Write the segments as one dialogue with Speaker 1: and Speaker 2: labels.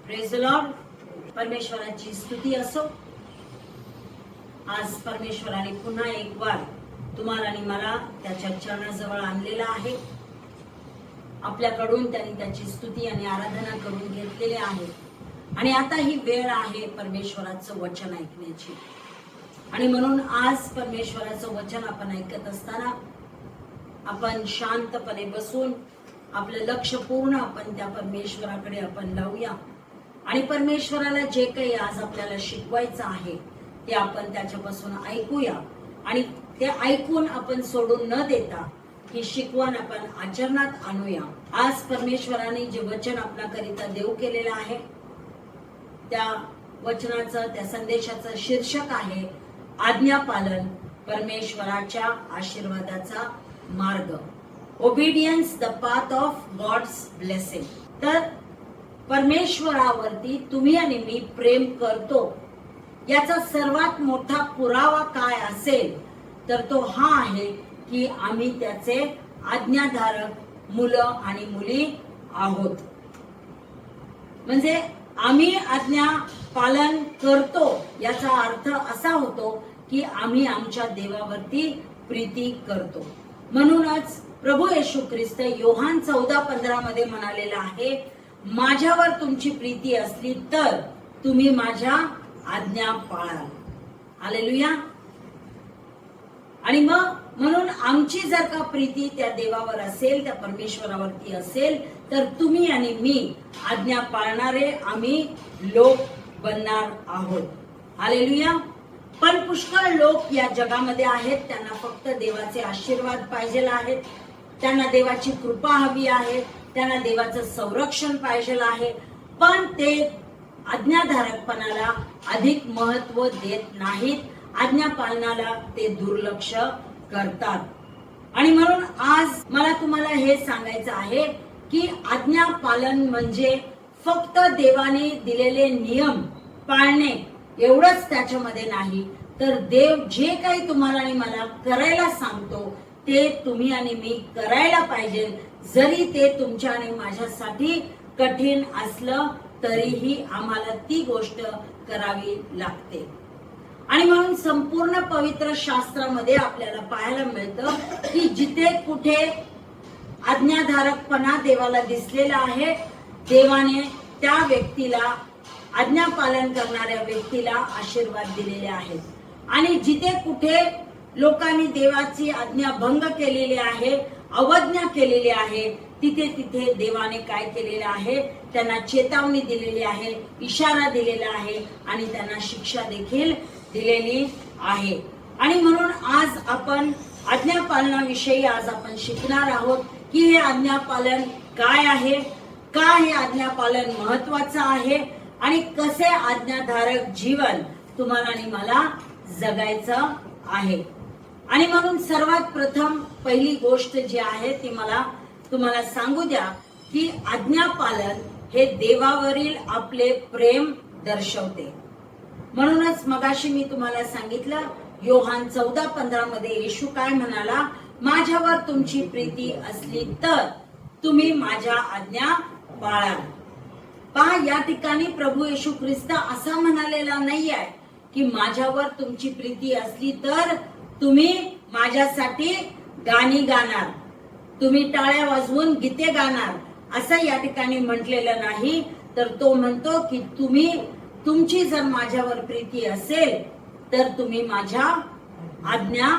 Speaker 1: Praise the Lord. परमेश्वराची स्तुती असो. आज परमेश्वराने पुन्हा एक वार तुम्हाला आणि मला त्याच्या चरणाजवळ आणलेला आहे. आपल्याकडून त्यांनी त्याची स्तुती आणि आराधना करून घेतलेली आहे आणि आता ही वेळ आहे परमेश्वराचं वचन ऐकण्याची. आणि म्हणून आज परमेश्वराचं वचन आपण ऐकत असताना आपण शांतपणे बसून आपलं लक्ष पूर्ण आपण त्या परमेश्वराकडे आपण लावूया आणि परमेश्वराला जे काही आज आपल्याला शिकवायचं आहे ते आपण त्याच्यापासून ऐकूया आणि ते ऐकून आपण सोडून न देता ही शिकवण आपण आचरणात आणूया. आज परमेश्वराने जे वचन आपल्याकरिता देव केलेलं आहे त्या वचनाचं, त्या संदेशाचं शीर्षक आहे आज्ञापालन, परमेश्वराच्या आशीर्वादाचा मार्ग. Obedience, the path of God's blessing. तर परमेश्वरावरती तुम्ही आणि मी प्रेम करतो याचा सर्वात मोठा पुरावा काय असेल तर तो हा आहे की आम्ही त्याचे आज्ञाधारक मुलं आणि मुली आहोत. म्हणजे आम्ही आज्ञा पालन करतो याचा अर्थ असा होतो की आम्ही आमच्या देवावरती प्रीती करतो. म्हणूनच प्रभू येशू ख्रिस्त योहान 14:15 मध्ये म्हणालेला आहे, माझ्यावर तुमची प्रीती असली तर तुम्ही माझ्या आज्ञा पाळाल. हालेलुया. आणि मग म्हणून आमची जर का प्रीती त्या देवावर असेल, त्या परमेश्वरावरती असेल तर तुम्ही आणि मी आज्ञा पाळणारे आम्ही लोक बनणार आहोत. हालेलुया. पण पुष्कळ लोक या जगामध्ये आहेत, त्यांना फक्त देवाचे आशीर्वाद पाहिजे आहेत, त्यांना देवाची कृपा हवी आहे, त्यांना देवाचं संरक्षण पाहिजे आहे, पण ते आज्ञाधारकपणाला अधिक महत्व देत नाहीत, आज्ञा पालनाला ते दुर्लक्ष करतात. आणि म्हणून आज मला तुम्हाला हे सांगायचं आहे की आज्ञा पालन म्हणजे फक्त देवाने दिलेले नियम पाळणे एवढंच त्याच्यामध्ये नाही, तर देव जे काही तुम्हाला आणि मला करायला सांगतो ते तुम्ही आणि मी करायला पाहिजे, जरी ते तुमच्या आणि माझ्यासाठी कठीण असलं तरीही आम्हाला ती गोष्ट करावी लागते. आणि म्हणून संपूर्ण पवित्र शास्त्रामध्ये आपल्याला पाहायला मिळतं की जिथे कुठे आज्ञाधारकपणा देवाला दिसलेला आहे, देवाने त्या व्यक्तीला, आज्ञा पालन करणाऱ्या व्यक्तीला आशीर्वाद दिलेले आहेत. आणि जिथे कुठे लोकांनी देवाची आज्ञा भंग केलेली आहे, अवज्ञा केलेली आहे, तिथे तिथे देवाने काय केलेलं आहे, त्यांना चेतावणी दिलेली आहे, इशारा दिलेला आहे आणि त्यांना शिक्षा देखील दिलेली आहे. आणि म्हणून आज आपण आज्ञापालनाविषयी आज आपण शिकणार आहोत की हे आज्ञापालन काय आहे, का हे आज्ञापालन महत्वाचं आहे आणि कसे आज्ञाधारक जीवन तुम्हाला आणि मला जगायचं आहे. आणि म्हणून सर्वात प्रथम पहिली गोष्ट जी आहे ती मला तुम्हाला सांगू द्या की आज्ञापालन हे देवावरील आपले प्रेम दर्शवते. म्हणूनच मगाशी मी तुम्हाला सांगितलं योहान 14:15 मध्ये येशू काय म्हणाला, माझ्यावर तुमची प्रीती असली तर तुम्ही माझ्या आज्ञा पाळाल. पहा, या ठिकाणी प्रभू येशू ख्रिस्त असा म्हणालेला नाही आहे की माझ्यावर तुमची प्रीती असली तर तुम्ही माझ्यासाठी गाणी गाणार, तुम्ही टाळ्या वाजवून गीते गाणार, असं या ठिकाणी म्हटलेलं नाही. तर तो म्हणतो की तुमची जर माझ्यावर प्रीती असेल तर तुम्ही माझ्या आज्ञा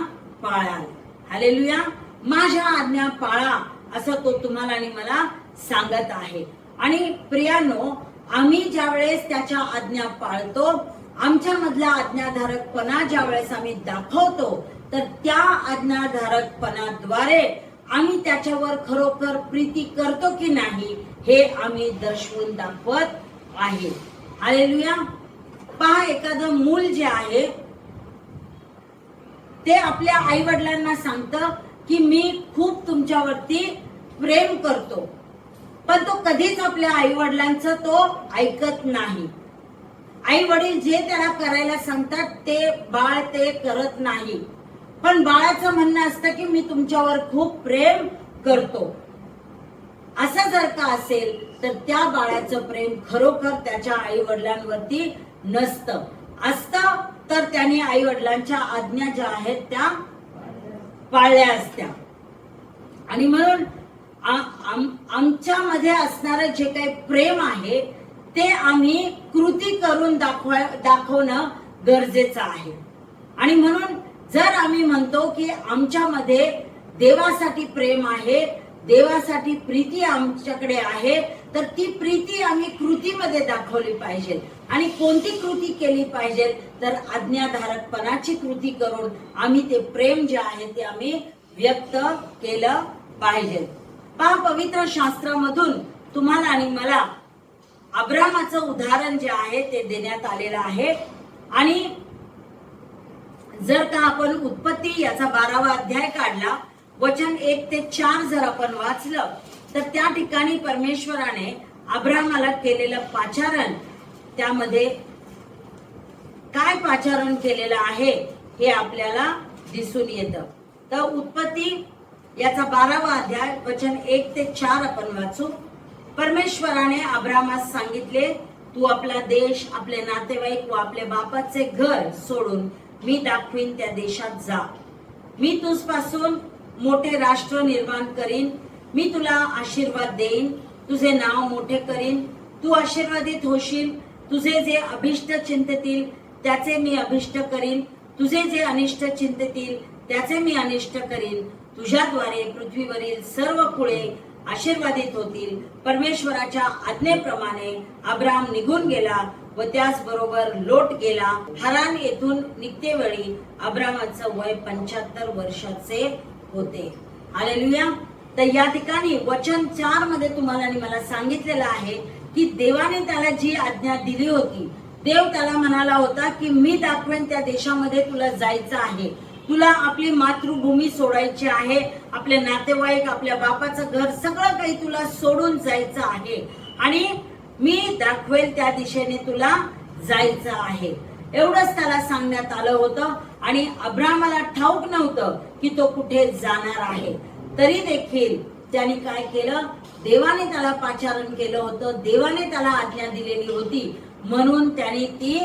Speaker 1: पाळाल. हालेलुया. माझ्या आज्ञा पाळा असं तो तुम्हाला आणि मला सांगत आहे. आणि प्रियानो, आम्ही ज्या वेळेस त्याच्या आज्ञा पाळतो, आमच्या मधला आज्ञाधारकपणा ज्या वेळेस आम्ही दाखवतो तर त्या आज्ञाधारकपणाद्वारे आम्ही त्याच्यावर खरोखर प्रीती करतो की नाही हे आम्ही दर्शवून दाखवत आहे. हालेलुया. पहा, एखादं मूल जे आहे ते आपल्या आई वडिलांना सांगतं की मी खूप तुमच्यावरती प्रेम करतो, पण तो कधीच आपल्या आई वडिलांचं तो ऐकत नाही. आई वडील जे त्याला करायला सांगतात ते बाळ ते करत नाही, पण बाळाचं म्हणणं असतं की मी तुमच्यावर खूप प्रेम करतो. असं जर का असेल तर त्या बाळाचं प्रेम खरोखर त्याच्या आई वडिलांवरती नसतं. असतं तर त्यांनी आई वडिलांच्या आज्ञा ज्या आहेत त्या पाळल्या असत्या. आणि म्हणून आमच्यामध्ये असणारं जे काही प्रेम आहे ते आम्ही कृती करून दाखवणं गरजेचं आहे. आणि म्हणून जर आम्ही म्हणतो की आमच्यामध्ये देवासाठी प्रेम आहे, देवासाठी प्रीती आमच्याकडे आहे, तर ती प्रीती आम्ही कृतीमध्ये दाखवली पाहिजे. आणि कोणती कृती केली पाहिजे तर आज्ञाधारकपणाची कृती करून आम्ही ते प्रेम जे आहे ते आम्ही व्यक्त केलं पाहिजे. पहा, पवित्र शास्त्रामधून तुम्हाला आणि मला अब्रामाचं उदाहरण जे आहे ते देण्यात आलेलं आहे. आणि जर का आपण उत्पत्ती याचा 12वा अध्याय काढला, वचन 1 ते 4 जर आपण वाचलं तर त्या ठिकाणी परमेश्वराने अब्रामाला केलेलं पाचारण, त्यामध्ये काय पाचारण केलेलं आहे हे आपल्याला दिसून येतं. तर उत्पत्ती याचा 12वा अध्याय वचन 1 ते 4 आपण वाचू. परमेश्वराने अब्रामास सांगितले, तू आपला देश, आपले नातेवाईक व आपल्या बापाचे घर सोडून मी दाखवीन त्या देशात जा. मी तुझपासून मोठे राष्ट्र निर्माण करीन, मी तुला आशीर्वाद देईन, तुझे नाव मोठे करीन, तू आशीर्वादित होशील. तुझे जे अभिष्ट चिंततील त्याचे मी अभिष्ट करीन, तुझे जे अनिष्ट चिंततील त्याचे मी अनिष्ट करीन. तुझ्याद्वारे पृथ्वीवरील सर्व कुळे आशीर्वादित होतील. परमेश्वराच्या आज्ञेप्रमाणे अब्राम निघून गेला व त्याचबरोबर लोट गेला. हरान येथून निघतेवेळी अब्रामाचं वय 75 वर्षाचे होते. हालेलुया. तर या ठिकाणी वचन 4 मध्ये तुम्हाला आणि मला सांगितलेलं आहे की देवाने त्याला जी आज्ञा दिली होती, देव त्याला म्हणाला होता की मी दाखवेन त्या देशामध्ये तुला जायचं आहे, तुला आपली मातृभूमी सोडायची आहे, आपले नातेवाईक, आपल्या बापाचं घर, सगळं काही तुला सोडून जायचं आहे आणि मी दाखवेल त्या दिशेने तुला जायचं आहे. एवढंच त्याला सांगण्यात आलं होतं. आणि अब्रामाला ठाऊक नव्हतं की तो कुठे जाणार आहे. तरी देखील त्याने काय केलं, देवाने त्याला पाचारण केलं होतं, देवाने त्याला आज्ञा दिलेली होती, म्हणून त्याने ती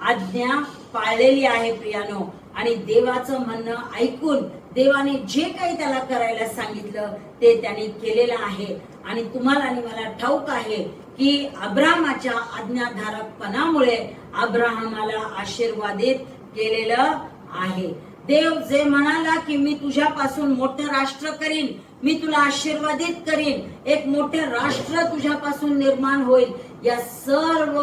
Speaker 1: आज्ञा पाळलेली आहे प्रियानो. आणि देवाचं म्हणणं ऐकून देवाने जे काही त्याला करायला सांगितलं ते त्याने केलेलं आहे. आणि तुम्हाला आणि मला ठाऊक आहे की अब्रामाच्या आज्ञाधारकपणामुळे अब्राहमाला आशीर्वादित केलेलं आहे. देव जे म्हणाला की मी तुझ्यापासून मोठं राष्ट्र करीन, मी तुला आशीर्वादित करीन, एक मोठे राष्ट्र तुझ्यापासून निर्माण होईल, या सर्व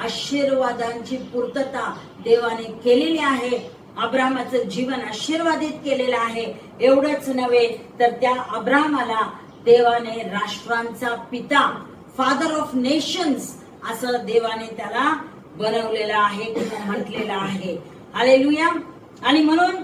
Speaker 1: आशीर्वादांची पूर्तता देवाने केलेली आहे. अब्रामाचं जीवन आशीर्वादित केलेलं आहे. एवढंच नव्हे तर त्या अब्रामाला देवाने राष्ट्रांचा पिता, फादर ऑफ नेशन्स असं देवाने त्याला बनवलेलं आहे किंवा म्हटलेलं आहे. हालेलुया. आणि म्हणून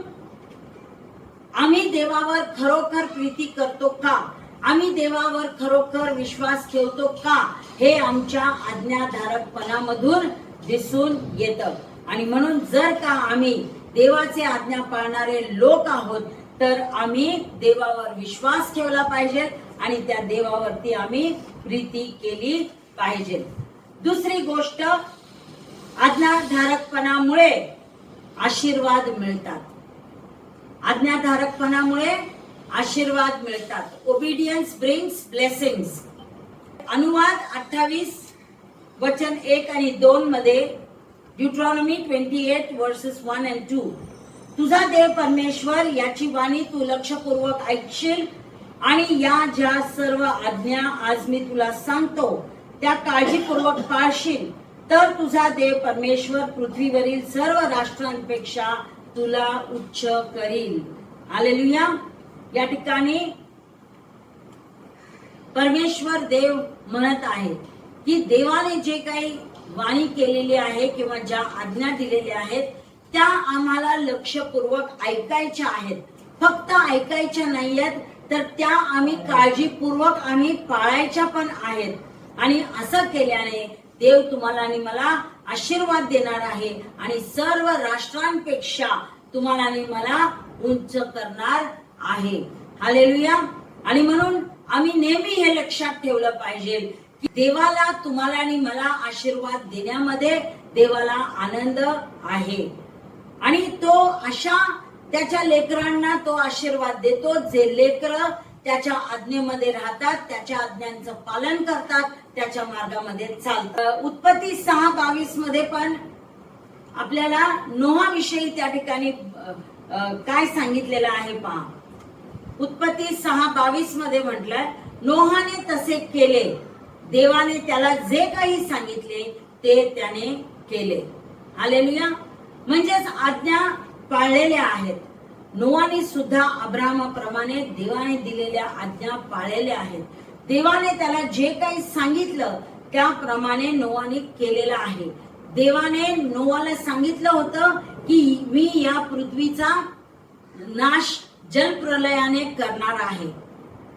Speaker 1: आम्ही देवावर खरोखर प्रीती करतो का, आम्ही देवावर खरोखर विश्वास ठेवतो का, हे आमच्या आज्ञाधारकपणामधून दिसून येतं. आणि म्हणून जर का आम्ही देवाचे आज्ञा पाळणारे लोक आहोत तर आम्ही देवावर विश्वास ठेवला पाहिजे आणि त्या देवावरती आम्ही प्रीती केली पाहिजे. दुसरी गोष्ट, आज्ञाधारकपणामुळे आशीर्वाद मिळतात. आज्ञाधारकपणामुळे आशीर्वाद मिळतात. Obedience brings blessings. अनुवाद 28 वचन 1 आणि 2 मध्ये, ड्यूट्रॉनॉमी 28 वर्सेस 1 and 2. तुझा देव परमेश्वर याची वाणी तू लक्षपूर्वक ऐकशील आणि या ज्या सर्व आज्ञा आज मी तुला सांगतो त्या काळजीपूर्वक पाळशील, तर तुझा देव परमेश्वर पृथ्वीवरील सर्व राष्ट्रांपेक्षा तुला उच्च करील. हालेलुया. या ठिकाणी परमेश्वर देव म्हणत आहे की देवाने जे काही वाणी केलेली आहे किंवा ज्या आज्ञा दिलेल्या आहेत त्या आम्हाला लक्षपूर्वक ऐकायच्या आहेत. फक्त ऐकायच्या नाहीयेत तर त्या आम्ही काळजीपूर्वक आम्ही पाळायच्या पण आहेत. आणि असं केल्याने देव तुम्हाला आणि मला आशीर्वाद देणार आहे आणि सर्व राष्ट्रांपेक्षा तुम्हाला आणि मला उंच करणार आहे. हालेलुया. आणि म्हणून आम्ही नेहमी हे लक्षात ठेवलं पाहिजे की देवाला तुम्हाला आणि मला आशीर्वाद देण्यामध्ये देवाला आनंद आहे आणि तो अशा त्याच्या लेकरांना तो आशीर्वाद देतो जे लेकर त्याच्या आज्ञेमध्ये राहतात, त्याच्या आज्ञांचं पालन करतात, त्याच्या मार्गामध्ये चालतात. उत्पत्ती 6:22 मध्ये पण आपल्याला नोहाविषयी त्या ठिकाणी काय सांगितलेलं आहे पहा. उत्पत्ती 6:22 मध्ये म्हटलंय, नोहाने तसे केले, देवाने त्याला जे काही सांगितले ते त्याने केले. हालेलुया. म्हणजेच आज्ञा पाळलेल्या आहेत. नोहाने सुद्धा अब्राहमाप्रमाणे देवाने दिलेल्या आज्ञा पाळलेल्या आहेत. देवाने त्याला जे काही सांगितलं त्याप्रमाणे नोहाने केलेलं आहे. देवाने नोहाला सांगितलं होतं की मी या पृथ्वीचा नाश जलप्रलयाने करणार आहे,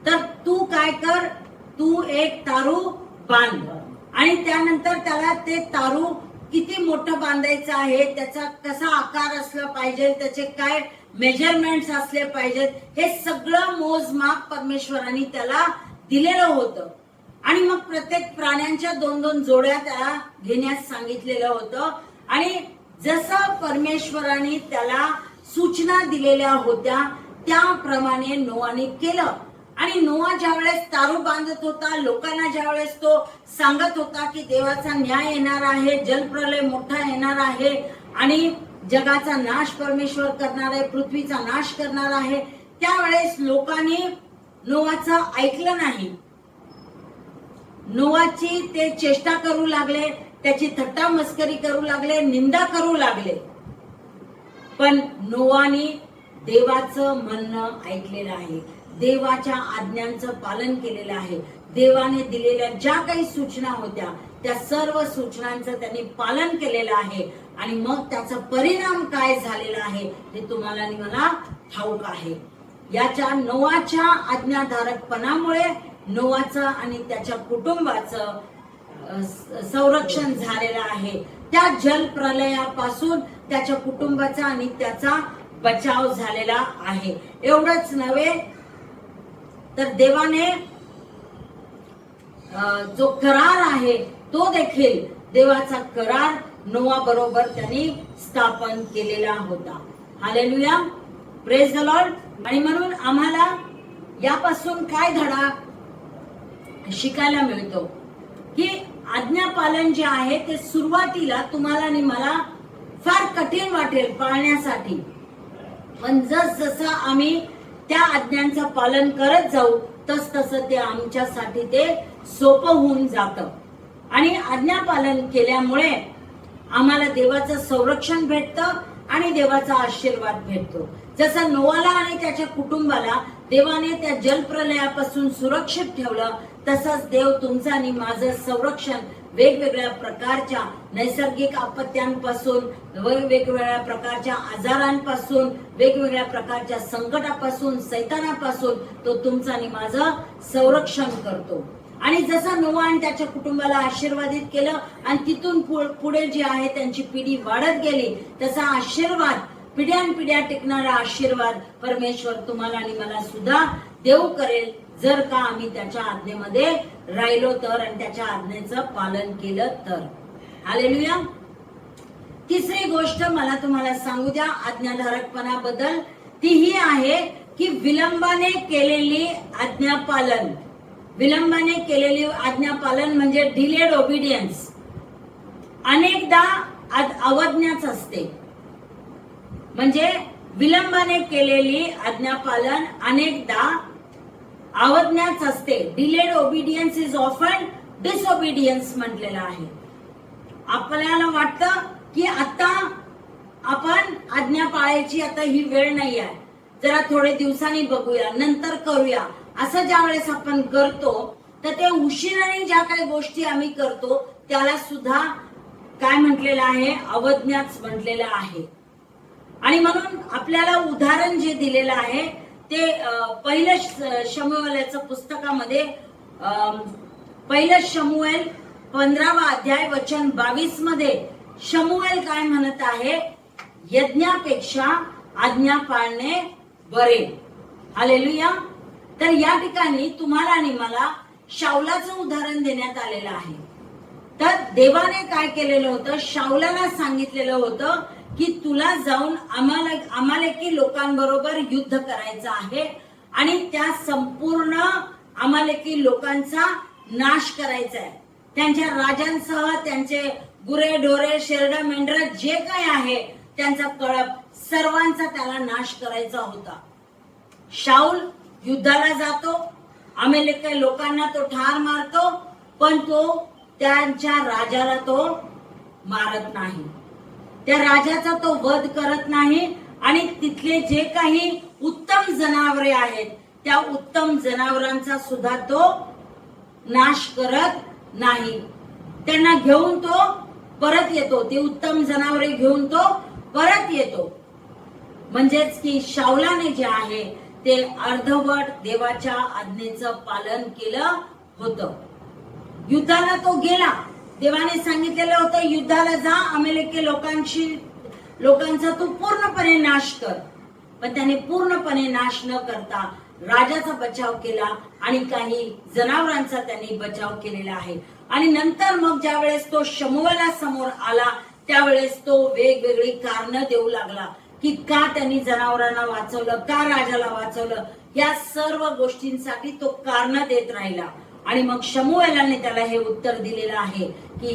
Speaker 1: तर तू काय कर, तू एक तारू बांध आणि त्यानंतर त्याला ते तारू किती मोठं बांधायचं आहे, त्याचा कसा आकार असला पाहिजे, त्याचे काय मेजरमेंट्स असले पाहिजेत, हे सगळं मोजमाप परमेश्वरांनी त्याला दिलेलं होतं. आणि मग प्रत्येक प्राण्यांच्या 2-2 जोड्या त्याला घेण्यास सांगितलेलं होतं. आणि जसं परमेश्वरांनी त्याला सूचना दिलेल्या होत्या त्याप्रमाणे नोआने केलं. आणि नोआ ज्यावेळेस तारू बांधत होता, लोकांना ज्यावेळेस तो सांगत होता की देवाचा न्याय येणार आहे, जलप्रलय मोठा येणार आहे आणि जगाचा नाश परमेश्वर करणार आहे, पृथ्वीचा नाश करणार आहे, त्यावेळेस लोकांनी नोआचं ऐकलं नाही. नोआची ते चेष्टा करू लागले, त्याची थट्टा मस्करी करू लागले, निंदा करू लागले. पण नोआने देवाचं म्हणणं ऐकलेलं आहे, देवाच्या आज्ञांचं पालन केलेलं आहे. देवाने दिलेल्या ज्या काही सूचना होत्या त्या सर्व सूचनांचं त्यांनी पालन केलेलं आहे. आणि मग त्याचा परिणाम काय झालेला आहे ते तुम्हाला आणि मला ठाऊक आहे. याच्या नोआच्या आज्ञाधारकपणामुळे नोआचं आणि त्याच्या कुटुंबाचं संरक्षण झालेलं आहे. त्या जलप्रलयापासून त्याच्या कुटुंबाचा आणि त्याचा बचाव झालेला आहे. एवढंच नव्हे तर देवाने जो करार आहे तो देखील देवाचा करार नोआ बरोबर त्यांनी स्थापन केलेला होता. Hallelujah, praise the Lord. आणि म्हणून आम्हाला यापासून काय धडा शिकायला मिळतो की आज्ञापालन जे आहे ते सुरुवातीला तुम्हाला आणि मला फार कठीण वाटेल पाळण्यासाठी, पण जसं आम्ही त्या आज्ञांचं पालन करत जाऊ तसं ते आमच्यासाठी ते सोपं होऊन जातं. आणि आज्ञापालन केल्यामुळे आम्हाला देवाचं संरक्षण भेटतं आणि देवाचा आशीर्वाद भेटतो. जसं नोआला आणि त्याच्या कुटुंबाला देवाने त्या जलप्रलयापासून सुरक्षित ठेवलं, तसंच देव तुमचं आणि माझं संरक्षण वेगवेगळ्या प्रकारच्या नैसर्गिक आपत्त्यांपासून, वेगवेगळ्या प्रकारच्या आजारांपासून, वेगवेगळ्या प्रकारच्या संकटापासून, सैतानापासून तो तुमचं आणि माझं संरक्षण करतो. आणि जसं नोआ आणि त्याच्या कुटुंबाला आशीर्वादित केलं आणि तिथून पुढे जी आहे त्यांची पिढी वाढत गेली, तसा आशीर्वाद पिढ्यानपिढ्या टिकणारा आशीर्वाद परमेश्वर तुम्हाला आणि मला सुद्धा देऊ करेल, जर का आम्ही त्याच्या आज्ञेमध्ये राहिलो तर आणि त्याच्या आज्ञेचं पालन केलं तर. हालेलुया. तिसरी गोष्ट मला तुम्हाला सांगू द्या आज्ञाधारकपणाबद्दल, ती ही आहे की विलंबाने केलेली आज्ञापालन. विलंबाने केलेली आज्ञापालन म्हणजे डिलेड ओबिडियन्स. अनेकदा अवज्ञाच असते. म्हणजे विलंबाने केलेली आज्ञापालन अनेकदा अवज्ञाच असते. Delayed obedience is often disobedience म्हटलेलं आहे. आपल्याला वाटतं की आता आपण आज्ञा पाळायची आता ही वेळ नाही आहे, जरा थोडे दिवसांनी बघूया, नंतर करूया, असं ज्या वेळेस आपण करतो तर ते उशिराने ज्या काही गोष्टी आम्ही करतो त्याला सुद्धा काय म्हटलेलं आहे, अवज्ञाच म्हटलेलं आहे. आणि म्हणून आपल्याला उदाहरण जे दिलेलं आहे ते पहिलं शमूएलच्या पुस्तकामध्ये पहिलं शमूएल 15वा अध्याय वचन 22 मध्ये शमूएल काय म्हणत आहे, यज्ञापेक्षा आज्ञा पाळणे बरे. हालेलुया. तर या ठिकाणी तुम्हाला आणि मला शाऊलाचं उदाहरण देण्यात आलेलं आहे. तर देवाने काय केलेलं होतं, शाऊलाला सांगितलेलं होतं की तुला जाऊन अमालेकी लोकांबरोबर युद्ध करायचं आहे आणि त्या संपूर्ण अमालेकी लोकांचा नाश करायचा आहे. त्यांच्या राजांसह त्यांचे गुरे ढोरे शेरडा मेंढर जे काही आहे त्यांचा कळप सर्वांचा त्याला नाश करायचा होता. शाऊल युद्धाला जातो, अमेरिका लोकांना तो ठार मारतो, पण तो त्यांच्या राजाला तो मारत नाही, त्या राजाचा तो वध करत नाही आणि तिथले जे काही उत्तम जनावरे आहेत त्या उत्तम जनावरांचा सुद्धा तो नाश करत नाही. त्यांना घेऊन तो परत येतो, ते उत्तम जनावरे घेऊन तो परत येतो. म्हणजेच की शाऊलाने जे आहे ते अर्धवट देवाच्या आज्ञेचं पालन केलं होतं. युद्धाला तो गेला, देवाने सांगितलेलं होतं युद्धाला जा, अमेरिके लोकांचा तू पूर्णपणे नाश कर. पण त्याने पूर्णपणे नाश न करता राजाचा बचाव केला आणि काही जनावरांचा त्यांनी बचाव केलेला आहे. आणि नंतर मग ज्या वेळेस तो शमूएला समोर आला त्यावेळेस तो वेगवेगळी कारणं देऊ लागला की का त्यांनी जनावरांना वाचवलं, का राजाला वाचवलं. या सर्व गोष्टींसाठी तो कारण देत राहिला. आणि मग शमूएलाने त्याला हे उत्तर दिलेलं आहे की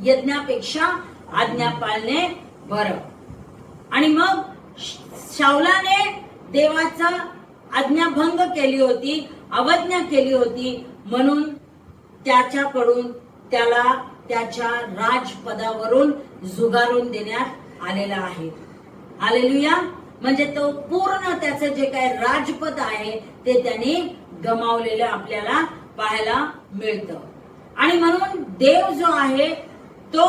Speaker 1: यज्ञापेक्षा आज्ञा पाळणे बरं. आणि मग शाऊलाने देवाचा आज्ञाभंग केली होती, अवज्ञा केली होती, म्हणून त्याच्याकडून त्याला त्याच्या राजपदावरून झुगारून देण्यात आलेला आहे. हालेलुया. म्हणजे तो पूर्ण त्याचं जे काही राजपद आहे ते त्यांनी गमावलेलं आपल्याला पाहायला मिळतं. आणि म्हणून देव जो आहे तो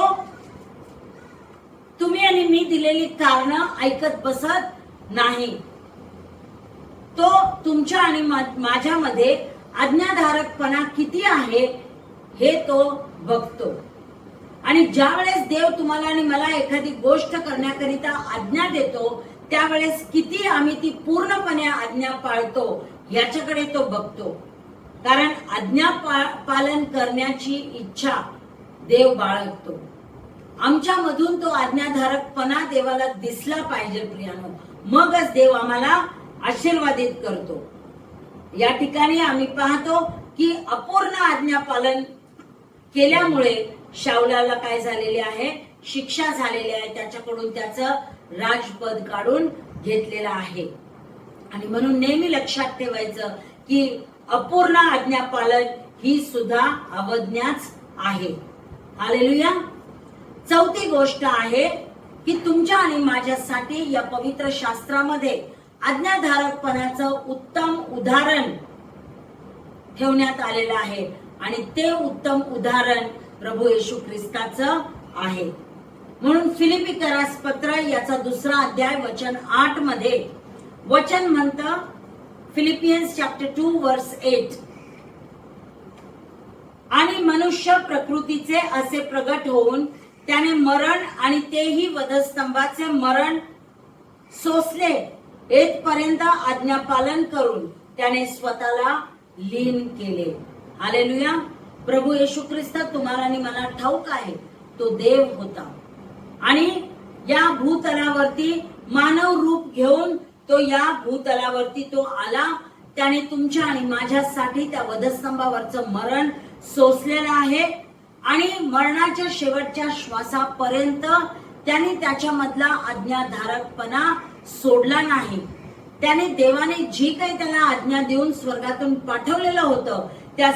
Speaker 1: तुम्ही आणि मी दिलेली कारणं ऐकत बसत नाही. तो तुमच्या आणि माझ्यामध्ये आज्ञाधारकपणा किती आहे हे तो बघतो. आणि ज्या वेळेस देव तुम्हाला आणि मला एखादी गोष्ट करण्याकरिता आज्ञा देतो त्यावेळेस किती आम्ही ती पूर्णपणे आज्ञा पाळतो याच्याकडे तो बघतो. कारण आज्ञा पालन करण्याची इच्छा देव बाळगतो. आमच्या मधून तो आज्ञाधारकपणा देवाला दिसला पाहिजे प्रियानो, मगच देव आम्हाला आशीर्वादित करतो. या ठिकाणी आम्ही पाहतो की अपूर्ण आज्ञा पालन केल्यामुळे शाऊलाला काय झालेले आहे, शिक्षा झालेली आहे. त्याच्याकडून त्याचं राजपद काढून घेतलेलं आहे. आणि म्हणून नेहमी लक्षात ठेवायचं की अपूर्ण आज्ञा पालन ही सुद्धा अवज्ञाच आहे. हालेलुया. चौथी गोष्ट आहे की तुमच्या आणि माझ्यासाठी या पवित्र शास्त्रामध्ये आज्ञाधारकपणाचं उत्तम उदाहरण ठेवण्यात आलेलं आहे. आणि ते उत्तम उदाहरण प्रभू येशू ख्रिस्ताचं आहे. म्हणून फिलिपिकरास पत्र याचा 2 अध्याय वचन 8 मध्ये वचन म्हणतं, फिलिपियन्स चॅप्टर 2 वर्स 8, आणि मनुष्य प्रकृतीचे असे प्रगट होऊन त्याने मरण आणि तेही वधस्तंभाचे मरण सोसले येथपर्यंत आज्ञापालन करून त्याने स्वतःला लीन केले. हालेलुया. प्रभू येशू ख्रिस्त तुम्हाला आणि मला ठाऊक आहे तो देव होता आणि या भूतलावरती मानव रूप घेऊन तो या भूतलावरती तो आला. त्याने तुमच्या आणि माझ्यासाठी त्या वधस्तंभावरचं मरण सोसलेलं आहे आणि मरणाच्या शेवटच्या श्वासापर्यंत त्याने त्याच्यामधला आज्ञाधारकपणा सोडला नाही. त्याने देवाने जी काही त्याला आज्ञा देऊन स्वर्गातून पाठवलेलं होतं त्या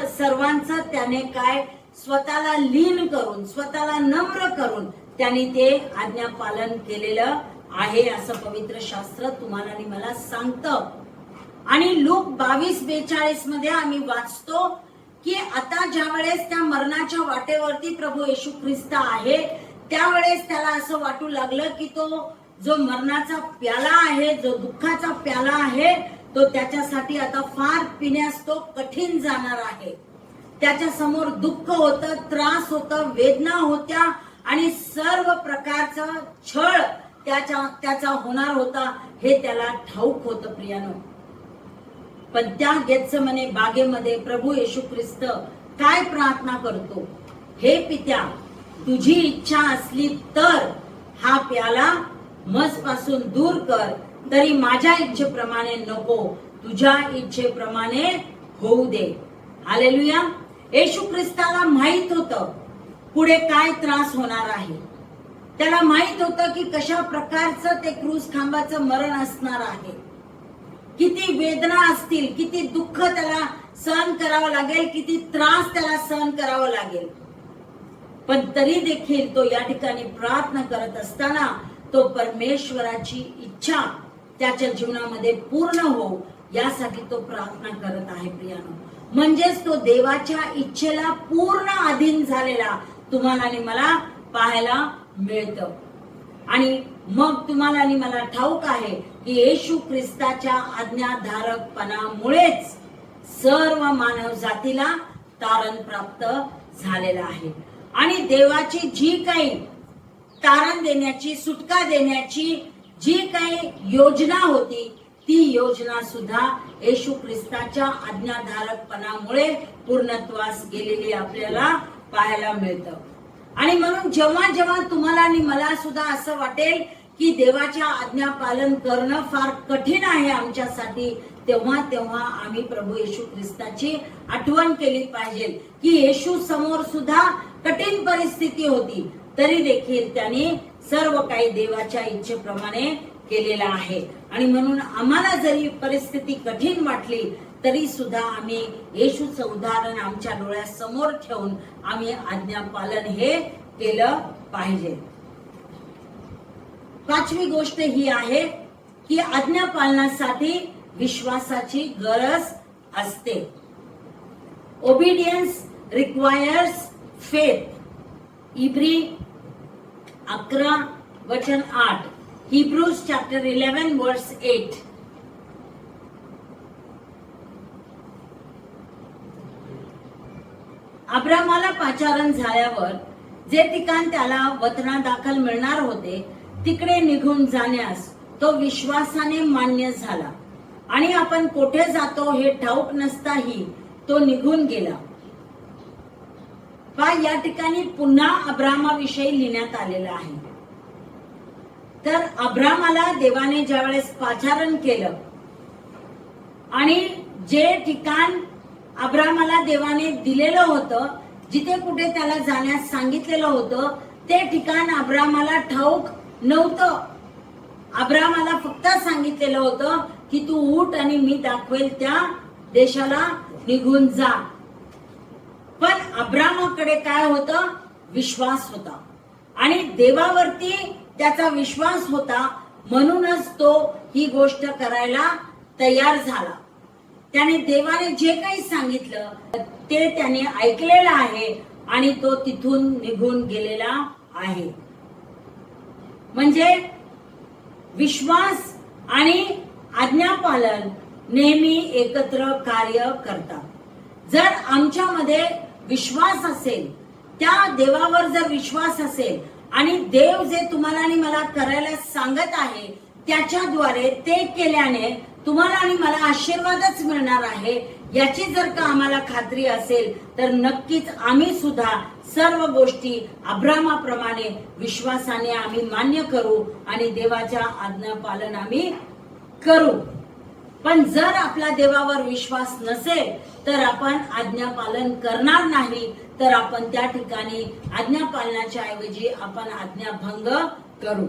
Speaker 1: सर्वांचं त्याने काय स्वतःला लीन करून स्वतःला नम्र करून त्याने ते आज्ञा पालन केलेलं आहे असं पवित्र शास्त्र तुम्हाला आणि मला सांगतं. आणि लूक 22:42 मध्ये आम्ही वाचतो की आता ज्या वेळेस त्या मरणाच्या वाटेवरती प्रभू येशू ख्रिस्त आहे त्यावेळेस त्याला असं वाटू लागलं की तो जो मरणाचा प्याला आहे, जो दुःखाचा प्याला आहे, तो त्याच्यासाठी आता फार पिण्यास तो कठीण जाणार आहे. त्याच्या समोर दुःख होतं, त्रास होतं, वेदना होत्या आणि सर्व प्रकारचा छळ त्याचा होणार होता हे त्याला ठाऊक होतं प्रियानो. पण त्या गेत्सेमने बागेमध्ये प्रभू येशू ख्रिस्त काय प्रार्थना करतो? हे पित्या, तुझी इच्छा असली तर हा प्याला मजपासून दूर कर, तरी माझ्या इच्छेप्रमाणे नको, तुझ्या इच्छेप्रमाणे होऊ दे. हालेलुया. येशू ख्रिस्ताला माहित होतं पुढे काय त्रास होणार आहे. त्याला माहित होतं की कशा प्रकारचं ते क्रूस खांबाचं मरण असणार आहे, किती वेदना असतील, किती दुःख त्याला सहन करावं लागेल, किती त्रास त्याला सहन करावं लागेल. पण तरी देखील तो या ठिकाणी प्रार्थना करत असताना तो परमेश्वराची इच्छा त्याच्या जीवनामध्ये पूर्ण हो यासाठी तो प्रार्थना करत आहे प्रियानो. म्हणजेच तो देवाच्या इच्छेला पूर्ण अधीन झालेला तुम्हाला आणि मला पाहायला मिळतं. आणि मग तुम्हाला आणि मला ठाऊक आहे की येशू ख्रिस्ताच्या आज्ञाधारकपणामुळेच सर्व मानव जातीला तारण प्राप्त झालेलं आहे. आणि देवाची जी काही तारण देण्याची, सुटका देण्याची जी काही योजना होती, ती योजना सुद्धा येशू ख्रिस्ताच्या आज्ञाधारकपणामुळे पूर्णत्वास गेलेली आपल्याला पाहायला मिळतं. आणि म्हणून जेव्हा जेव्हा तुम्हाला आणि मला सुद्धा असं वाटेल की देवाच्या आज्ञा पालन करणं फार कठीण आहे आमच्यासाठी, तेव्हा तेव्हा आम्ही प्रभू येशू ख्रिस्ताची आठवण केली पाहिजे की येशू समोर सुद्धा कठीण परिस्थिती होती, तरी देखील त्यांनी सर्व काही देवाच्या इच्छेप्रमाणे केलेलं आहे. आणि म्हणून आम्हाला जरी परिस्थिती कठीण वाटली तरी सुद्धा आम्ही येशूचं उदाहरण आमच्या डोळ्यासमोर ठेवून आम्ही आज्ञा पालन हे केलं पाहिजे. पाचवी गोष्ट ही आहे की आज्ञा पालनासाठी विश्वासाची गरज असते. Obedience requires faith. इब्री 11:8. Hebrews chapter 11 verse 8. अब्रामाला पाचारण झाल्यावर जे ठिकाण त्याला वतनादाखल मिळणार होते तिकडे निघून जाण्यास तो विश्वासाने मान्य झाला आणि आपण कोठे जातो हे ठाऊक नसताही तो निघून गेला. या ठिकाणी पुन्हा अब्रामाविषयी लिहिण्यात आलेलं आहे. तर अब्रामाला देवाने ज्यावेळेस पाचारण केलं आणि जे ठिकाण अब्रामाला देवाने दिलेलं होतं, जिथे कुठे त्याला जाण्यास सांगितलेलं होतं, ते ठिकाण अब्रामाला ठाऊक नव्हतं. अब्रामाला फक्त सांगितलेलं होतं की तू उठ आणि मी दाखवेल त्या देशाला निघून जा. पण अब्रामाकडे काय होतं? विश्वास होता आणि देवावरती त्याचा विश्वास होता, म्हणूनच तो ही गोष्ट करायला तयार झाला. त्याने देवाने जे काही सांगितलं ते त्याने ऐकलेलं आहे आणि तो तिथून निघून गेलेला आहे. म्हणजे विश्वास आणि आज्ञापालन नेहमी एकत्र कार्य करतात. जर आमच्यामध्ये विश्वास असेल, त्या देवावर जर विश्वास असेल आणि देव जे तुम्हाला आणि मला करायला सांगत आहे त्याच्याद्वारे ते केल्याने तुम्हाला आणि मला आशीर्वादच मिळणार आहे, याची जर का आम्हाला खात्री असेल तर नक्कीच आम्ही सुद्धा सर्व गोष्टी अब्रामाप्रमाणे विश्वासाने आम्ही मान्य करू आणि देवाच्या आज्ञा पालन आम्ही करू. पण जर आपला देवावर विश्वास नसेल तर आपण आज्ञा पालन करणार नाही, तर आपण त्या ठिकाणी आज्ञा पालनाच्या ऐवजी आपण आज्ञाभंग करू.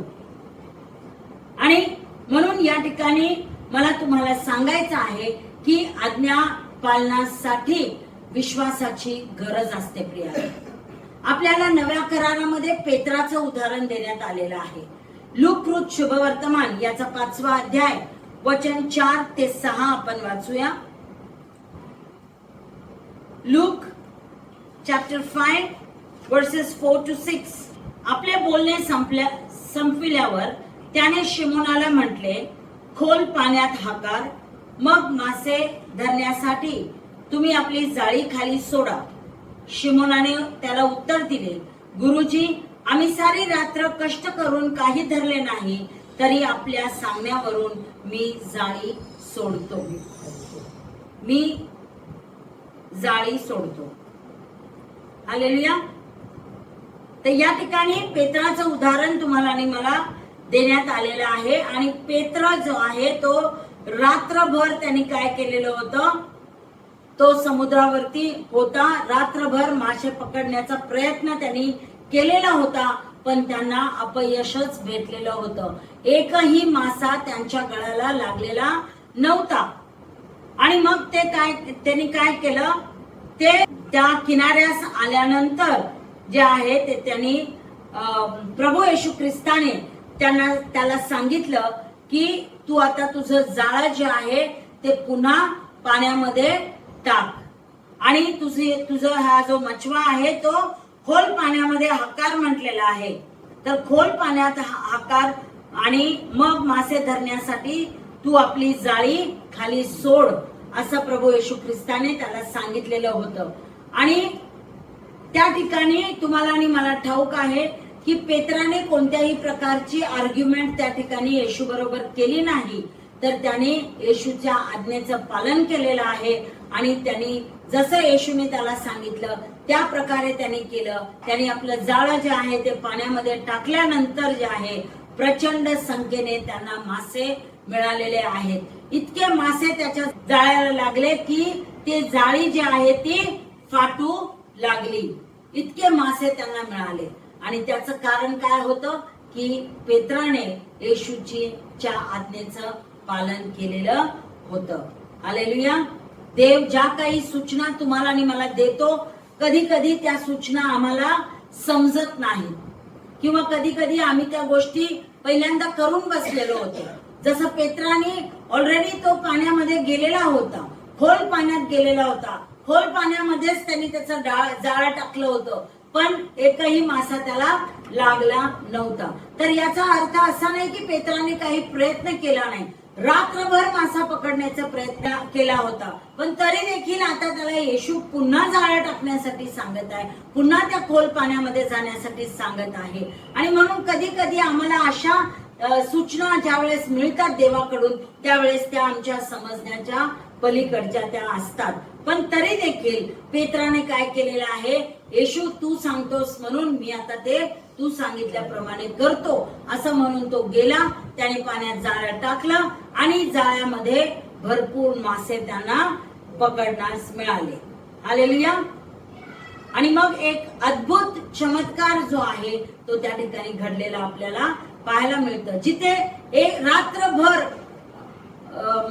Speaker 1: आणि म्हणून या ठिकाणी मला तुम्हाला सांगायचं आहे की आज्ञा पालनासाठी विश्वासाची गरज असते. प्रिया, आपल्याला नव्या करारामध्ये पेत्राचं उदाहरण देण्यात आलेलं आहे. लूककृत शुभवर्तमान याचा 5वा अध्याय वचन 4 ते 6 आपण वाचूया. Luke chapter 5 verses 4 to 6. आपले बोलणे संपविल्यावर त्याने शिमोनाला म्हटले, खोल पाण्यात हाकार, मग मासे धरण्यासाठी तुम्ही आपली जाळी खाली सोडा. शिमोनाने त्याला उत्तर दिले, गुरुजी, आम्ही सारी रात्र कष्ट करून काही धरले नाही, तरी आपल्या सांगण्यावरून मी जाळी सोडतो. मी जाळी सोडतो. हालेलुया. तर या ठिकाणी पेत्राचं उदाहरण तुम्हाला आणि मला देण्यात आलेलं आहे. आणि पेत्र जो आहे तो रात्रभर त्यांनी काय केलेलं होतं, तो समुद्रावरती होता. रात्रभर मासे पकडण्याचा प्रयत्न त्यांनी केलेला होता, पण त्यांना अपयशच भेटलेलं होतं. एकही मासा त्यांच्या गळाला लागलेला नव्हता. आणि मग त्यांनी काय केलं, ते त्या किनाऱ्यास आल्यानंतर जे आहे ते त्यांनी प्रभू येशू ख्रिस्ताने त्याला सांगितलं की तू आता तुझं जाळं जे आहे ते पुन्हा पाण्यामध्ये टाक आणि तुझं हा जो मछवा आहे तो खोल पाण्यामध्ये हाकार म्हटलेला आहे. तर खोल पाण्यात हाकार आणि मग मासे धरण्यासाठी तू आपली जाळी खाली सोड असं प्रभू येशू ख्रिस्ताने त्याला सांगितलेलं होतं. आणि त्या ठिकाणी तुम्हाला आणि मला ठाऊक आहे की पेत्राने कोणत्याही प्रकारची आर्ग्युमेंट त्या ठिकाणी येशू बरोबर केली नाही, तर त्याने येशूच्या आज्ञेचं पालन केलेलं आहे. आणि त्यांनी जसं येशूने त्याला सांगितलं त्या प्रकारे त्यांनी केलं. त्यांनी आपलं जाळं जे आहे ते पाण्यामध्ये टाकल्यानंतर जे आहे प्रचंड संख्येने त्यांना मासे मिळालेले आहेत. इतके मासे त्याच्या जाळ्याला लागले की ते जाळी जी आहे ती फाटू लागली. इतके मासे त्यांना मिळाले. आणि त्याचं कारण काय होतं की पेत्राने येशूच्या आज्ञेचं पालन केलेलं होतं. हालेलुया. देव ज्या काही सूचना तुम्हाला आणि मला देतो, कधी कधी त्या सूचना आम्हाला समजत नाहीत किंवा कधी कधी आम्ही त्या गोष्टी पहिल्यांदा करून बसलेलो होतो. जसं पेत्राने ऑलरेडी तो पाण्यामध्ये गेलेला होता, खोल पाण्यात गेलेला होता. खोल पाण्यामध्येच त्यांनी त्याचं जाळं टाकलं होतं, पण एकही मासा त्याला लागला नव्हता. तर याचा अर्थ असा नाही की पेत्राने काही प्रयत्न केला नाही. रात्रभर मासा पकडण्याचा प्रयत्न केला होता, पण तरी देखील आता त्याला येशू पुन्हा जाळं टाकण्यासाठी सांगत आहे, पुन्हा त्या खोल पाण्यामध्ये जाण्यासाठी सांगत आहे. आणि म्हणून कधी कधी आम्हाला अशा सूचना ज्यावेळेस मिळतात देवाकडून त्यावेळेस त्या आमच्या समजण्याच्या पलीकडच्या त्या असतात. पण तरी देखील पेत्राने काय केलेलं आहे, येशू तू सांगतोस म्हणून मी आता ते तू सांगितल्याप्रमाणे करतो असं म्हणून तो गेला. त्याने पाण्यात जाळं टाकलं आणि जाळ्यामध्ये भरपूर मासे त्यांना पकडण्यास मिळाले. हालेलुया. आणि मग एक अद्भुत चमत्कार जो आहे तो त्या ठिकाणी घडलेला आपल्याला पाहायला मिळतं. जिथे एक रात्रभर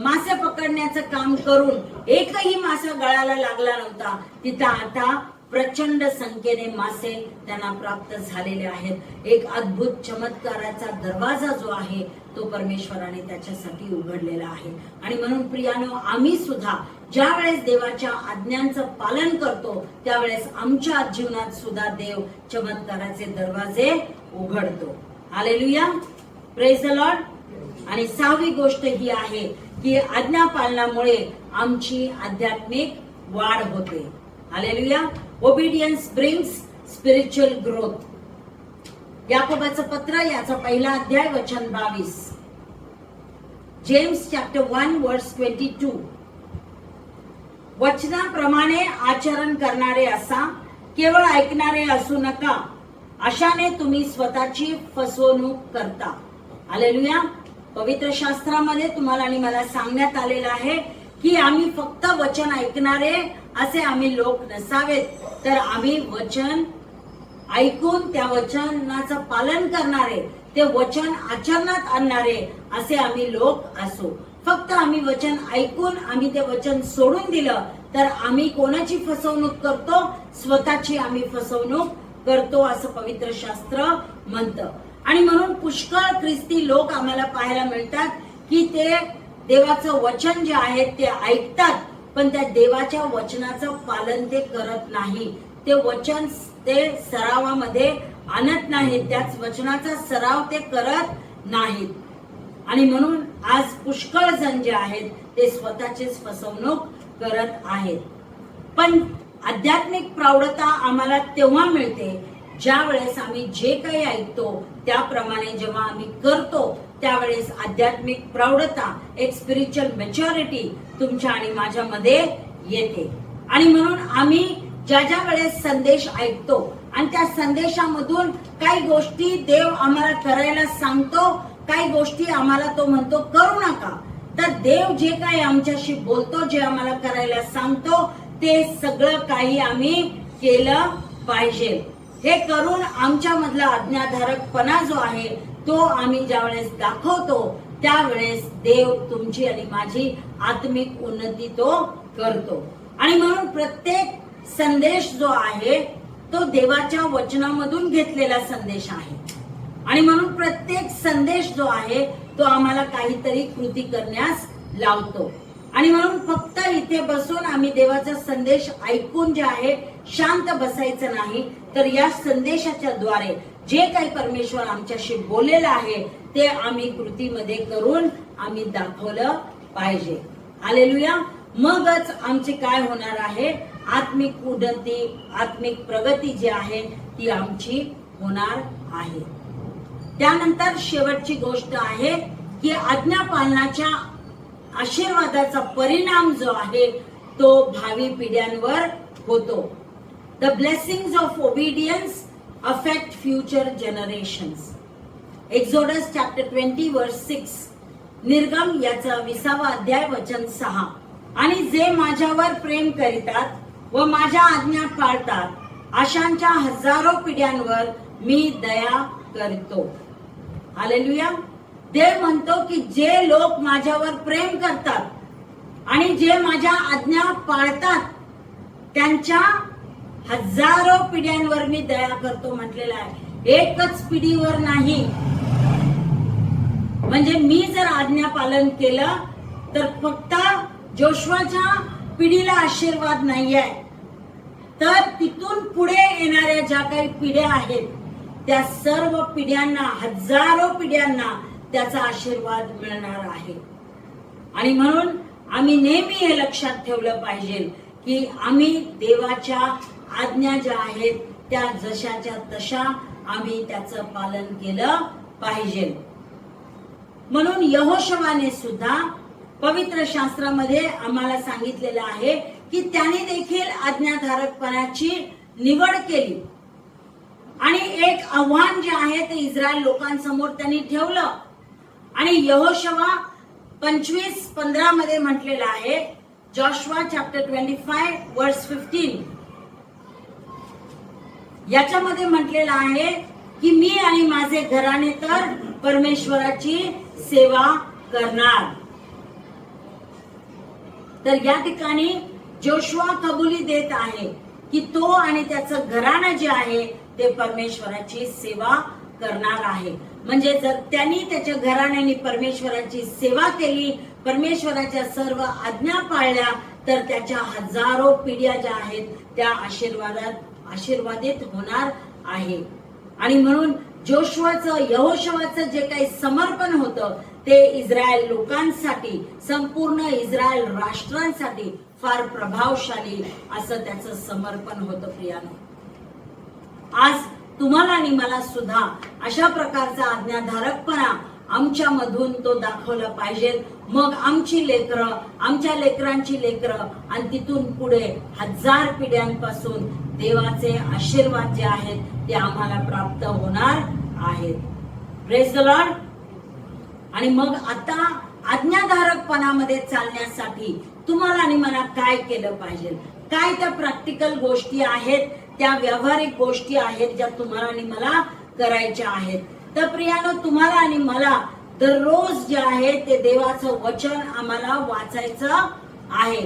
Speaker 1: मासे पकडण्याचं काम करून एकही मासा गळाला लागला नव्हता, तिथं आता प्रचंड संख्येने मासे त्यांना प्राप्त झालेले आहेत. एक अद्भुत चमत्काराचा दरवाजा जो आहे तो परमेश्वराने त्याच्यासाठी उघडलेला आहे. आणि म्हणून प्रियानो, आम्ही सुद्धा ज्या वेळेस देवाच्या आज्ञांचं पालन करतो त्यावेळेस आमच्या जीवनात सुद्धा देव चमत्काराचे दरवाजे उघडतो. हालेलुया. Praise the Lord. आणि सहावी गोष्ट ही आहे की आज्ञा पालनामुळे आमची आध्यात्मिक वाढ होते. Hallelujah. Obedience brings spiritual growth. याकोबाचं पत्र याचा पहिला अध्याय वचन 22. जेम्स चॅप्टर 1 वर्स 22. वचनाप्रमाणे आचरण करणारे असा, केवळ ऐकणारे असू नका, अशाने तुम्ही स्वतःची फसवणूक करता. हालेलुया. पवित्र शास्त्रामध्ये तुम्हाला आणि मला सांगण्यात आलेलं आहे की आम्ही फक्त वचन ऐकणारे असे आम्ही लोक नसावेत, तर आम्ही वचन ऐकून त्या वचनाचं पालन करणारे, ते वचन आचरणात आणणारे असे आम्ही लोक असो. फक्त आम्ही वचन ऐकून आम्ही ते वचन सोडून दिलं तर आम्ही कोणाची फसवणूक करतो? स्वतःची आम्ही फसवणूक करतो असं पवित्र शास्त्र म्हणतं. आणि म्हणून पुष्कळ ख्रिस्ती लोक आम्हाला पाहायला मिळतात की ते देवाचं वचन जे आहे ते ऐकतात, पण त्या देवाच्या वचनाचं पालन ते करत नाही. ते वचन ते सरावामध्ये आणत नाहीत, त्याच वचनाचा सराव ते करत नाहीत. आणि म्हणून आज पुष्कळ जण जे आहेत ते स्वतःचीच फसवणूक करत आहेत. पण आध्यात्मिक प्रौढता आम्हाला तेव्हा मिळते ज्या वेळेस आम्ही जे काही ऐकतो त्याप्रमाणे जेव्हा आम्ही करतो त्यावेळेस आध्यात्मिक प्रौढता, एक स्पिरिच्युअल मॅच्युरिटी तुमच्या आणि माझ्यामध्ये येते. आणि म्हणून आम्ही ज्या ज्या वेळेस संदेश ऐकतो आणि त्या संदेशामधून काही गोष्टी देव आम्हाला करायला सांगतो, काही गोष्टी आम्हाला तो म्हणतो करू नका, तर देव जे काही आमच्याशी बोलतो, जे आम्हाला करायला सांगतो, ते सगळं काही आम्ही केलं पाहिजे. हे करून आमच्या मधला आज्ञाधारकपणा जो आहे तो आम्ही ज्या वेळेस दाखवतो, त्यावेळेस देव तुमची आणि माझी आत्मिक उन्नती तो करतो. आणि म्हणून प्रत्येक संदेश जो आहे तो देवाच्या वचनामधून घेतलेला संदेश आहे. आणि म्हणून प्रत्येक संदेश जो आहे तो आम्हाला काहीतरी कृती करण्यास लावतो. आणि म्हणून फक्त इथे बसून आम्ही देवाचा संदेश ऐकून जे आहे शांत बसायचं नाही, तर या संदेशाच्या द्वारे जे काही परमेश्वर आमच्याशी बोललेलं आहे ते आम्ही कृतीमध्ये करून आम्ही दाखवलं पाहिजे. हालेलुया. मगच आमची काय होणार आहे, आत्मिक उन्नती, आत्मिक प्रगती जी आहे ती आमची होणार आहे. त्यानंतर शेवटची गोष्ट आहे की आज्ञा पालनाच्या आशीर्वादाचा परिणाम जो आहे तो भावी पिढ्यांवर होतो. The blessings of obedience affect future generations. Exodus chapter 20 वर्स 6. निर्गम याचा 20वा अध्याय वचन 6. आणि जे माझ्यावर प्रेम करीतात व माझ्या आज्ञा पाळतात अशांच्या हजारो पिढ्यांवर मी दया करतो. हालेलुया. देव म्हणतो की जे लोक माझ्यावर प्रेम करतात आणि जे माझ्या आज्ञा पाळतात त्यांच्या हजारो पिढ्यांवर मी दया करतो म्हटलेलं आहे. एकच पिढीवर नाही. म्हणजे मी जर आज्ञा पालन केलं तर फक्त जोशुआच्या पिढीला आशीर्वाद नाहीये, तर तिथून पुढे येणाऱ्या ज्या काही पिढ्या आहेत त्या सर्व पिढ्यांना, हजारो पिढ्यांना त्याचा आशीर्वाद मिळणार आहे. आणि म्हणून आम्ही नेहमी हे लक्षात ठेवलं पाहिजे की आम्ही देवाच्या आज्ञा ज्या आहेत त्या जशाच्या तशा आम्ही त्याचं पालन केलं पाहिजे. म्हणून यहोशवाने सुद्धा पवित्र शास्त्रामध्ये आम्हाला सांगितलेलं आहे की त्याने देखील आज्ञाधारकपणाची निवड केली. आणि एक आव्हान जे आहे ते इस्रायल लोकांसमोर त्यांनी ठेवलं. आणि यहोशवा 25:15 मध्ये म्हटलेलं आहे, जॉशुआ चॅप्टर 25 वर्स 15. याच्यामध्ये म्हटलेलं आहे की मी आणि माझे घराणे तर परमेश्वराची सेवा करणार. तर या ठिकाणी जोशुआ कबुली देत आहे की तो आणि त्याचं घराणं जे आहे ते परमेश्वराची सेवा करणार आहे. म्हणजे जर त्यांनी त्याच्या घराण्याने परमेश्वराची सेवा केली, परमेश्वराच्या सर्व आज्ञा पाळल्या, तर त्याच्या हजारो पिढ्या ज्या आहेत त्या आशीर्वादित होणार आहे. आणि म्हणून जोशुआचं, यहोशवाचं जे काही समर्पण होतं ते इस्रायल लोकांसाठी, संपूर्ण इस्रायल राष्ट्रांसाठी फार प्रभावशाली असं त्याचं समर्पण होतं. प्रियानो, आज तुम्हाला आणि मला सुद्धा अशा प्रकारचा आज्ञाधारकपणा आमच्या मधून तो दाखवला पाहिजे. मग आमची लेकरं, आमच्या लेकरांची लेकरं आणि तिथून पुढे हजार पिढ्यांपासून देवाचे आशीर्वाद जे आहेत ते आम्हाला प्राप्त होणार आहेत. Praise the Lord. आणि मग आता आज्ञाधारकपणामध्ये चालण्यासाठी तुम्हाला आणि मला काय केलं पाहिजे, काय त्या प्रॅक्टिकल गोष्टी आहेत, त्या व्यावहारिक गोष्टी आहेत ज्या तुम्हाला आणि मला करायच्या आहेत. तर प्रियानो, तुम्हाला आणि मला दररोज जे आहे ते देवाचं वचन आम्हाला वाचायचं आहे.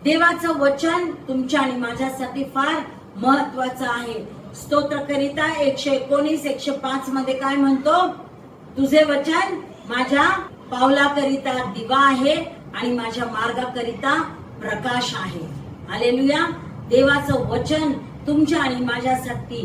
Speaker 1: देवाचं वचन तुमच्या आणि माझ्यासाठी फार महत्वाचं आहे. स्तोत्रकरिता 119, 105 मध्ये काय म्हणतो, तुझे वचन माझ्या पावलाकरिता दिवा आहे आणि माझ्या मार्गाकरिता प्रकाश आहे. हालेलुया. देवाचं वचन तुमच्या आणि माझ्यासाठी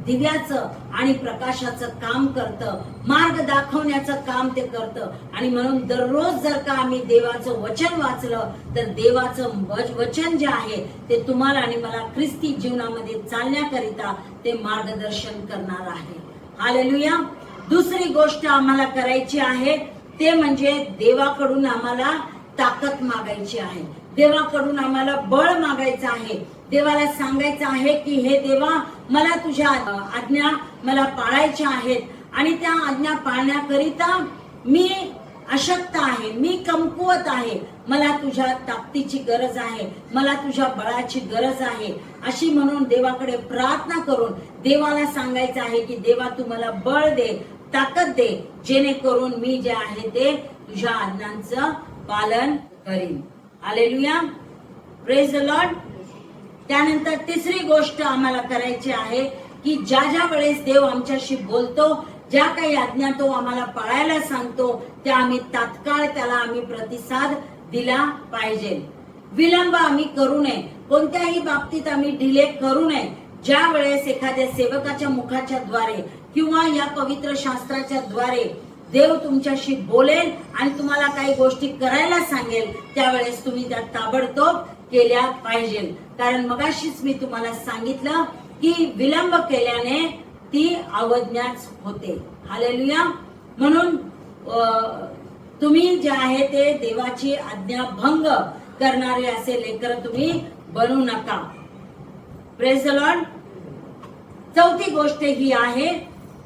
Speaker 1: दिव्याचं आणि प्रकाशाचं काम करतं, मार्ग दाखवण्याचं काम ते करतं. आणि म्हणून दररोज जर का आम्ही देवाचं वचन वाचलं तर देवाचं वचन जे आहे ते तुम्हाला आणि मला ख्रिस्ती जीवनामध्ये चालण्याकरिता ते मार्गदर्शन करणार आहे. हालेलुया. दुसरी गोष्ट आम्हाला करायची आहे ते म्हणजे देवाकडून आम्हाला ताकद मागायची आहे, देवाकडून आम्हाला बळ मागायचं आहे, देवाला सांगायचं आहे की हे देवा मला तुझ्या आज्ञा मला पाळायच्या आहेत आणि त्या आज्ञा पाळण्याकरिता मी अशक्त आहे, मी कमकुवत आहे, मला तुझ्या ताकदीची गरज आहे, मला तुझ्या बळाची गरज आहे, अशी म्हणून देवाकडे प्रार्थना करून देवाला सांगायचं आहे की देवा तू मला बळ दे, ताकद दे, जेणेकरून मी जे आहे ते तुझ्या आज्ञांचं पालन करीन. Hallelujah, praise the Lord. त्यानंतर तिसरी गोष्ट आम्हाला करायची आहे की ज्या ज्या वेळेस देव आमच्याशी बोलतो, ज्या काही आज्ञा तो आम्हाला पाळायला सांगतो, त्या आम्ही तात्काळ त्याला आम्ही प्रतिसाद दिला पाहिजे. विलंब आम्ही करू नये, कोणत्याही बाबतीत आम्ही डिले करू नये. ज्या वेळेस एखाद्या सेवकाच्या मुखाच्या द्वारे किंवा या पवित्र शास्त्राच्या द्वारे देव तुमच्याशी बोलेल आणि तुम्हाला काही गोष्टी करायला सांगेल, त्यावेळेस तुम्ही त्या ताबडतोब केल्या पाहिजे. कारण मगाशीच मी तुम्हाला सांगितलं की विलंब केल्याने ती अवज्ञाच होते. हालेलुया. म्हणून तुम्ही जे आहे ते देवाची आज्ञा भंग करणारे असे लेकर तुम्ही बनू नका. Praise the Lord. चौथी गोष्ट ही आहे